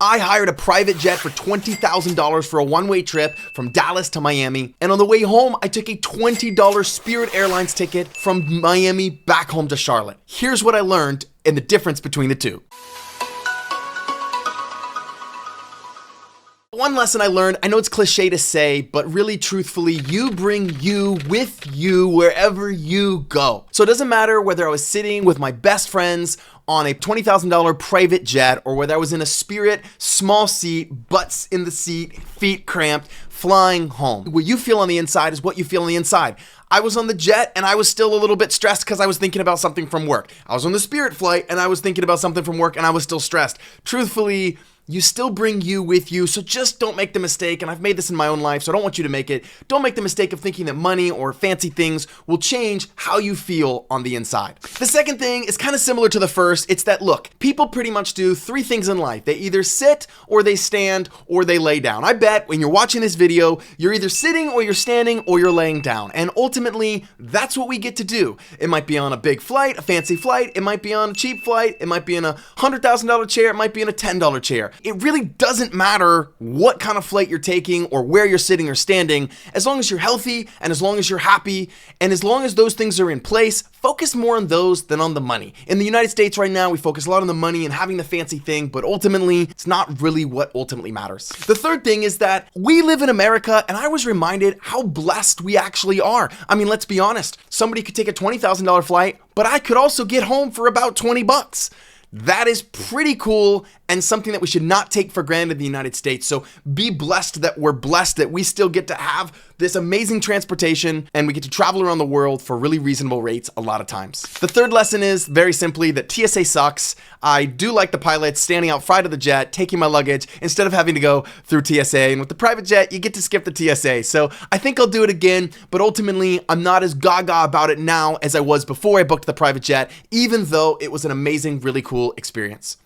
I hired a private jet for $20,000 for a one-way trip from Dallas to Miami. And on the way home, I took a $20 Spirit Airlines ticket from Miami back home to Charlotte. Here's what I learned and the difference between the two. One lesson I learned, I know it's cliche to say, but really truthfully, you bring you with you wherever you go. So it doesn't matter whether I was sitting with my best friends on a $20,000 private jet or whether I was in a Spirit small seat, butts in the seat, feet cramped, flying home. What you feel on the inside is what you feel on the inside. I was on the jet and I was still a little bit stressed because I was thinking about something from work. I was on the Spirit flight and I was thinking about something from work and I was still stressed. Truthfully, you still bring you with you, so just don't make the mistake, and I've made this in my own life, so I don't want you to make it. Don't make the mistake of thinking that money or fancy things will change how you feel on the inside. The second thing is kind of similar to the first. It's that, look, people pretty much do three things in life. They either sit or they stand or they lay down. I bet when you're watching this video, you're either sitting or you're standing or you're laying down, and ultimately, that's what we get to do. It might be on a big flight, a fancy flight, it might be on a cheap flight, it might be in a $100,000 chair, it might be in a $10 chair. It really doesn't matter what kind of flight you're taking or where you're sitting or standing, as long as you're healthy and as long as you're happy and as long as those things are in place. Focus more on those than on the money. In the United States right now, we focus a lot on the money and having the fancy thing, but ultimately, it's not really what ultimately matters. The third thing is that we live in America, and I was reminded how blessed we actually are. I mean, let's be honest. Somebody could take a $20,000 flight, but I could also get home for about 20 bucks. That is pretty cool and something that we should not take for granted in the United States. So be blessed that we're blessed that we still get to have this amazing transportation and we get to travel around the world for really reasonable rates a lot of times. The third lesson is very simply that TSA sucks. I do like the pilots standing out front of the jet, taking my luggage instead of having to go through TSA. And with the private jet, you get to skip the TSA. So I think I'll do it again, but ultimately I'm not as gaga about it now as I was before I booked the private jet, even though it was an amazing, really cool experience.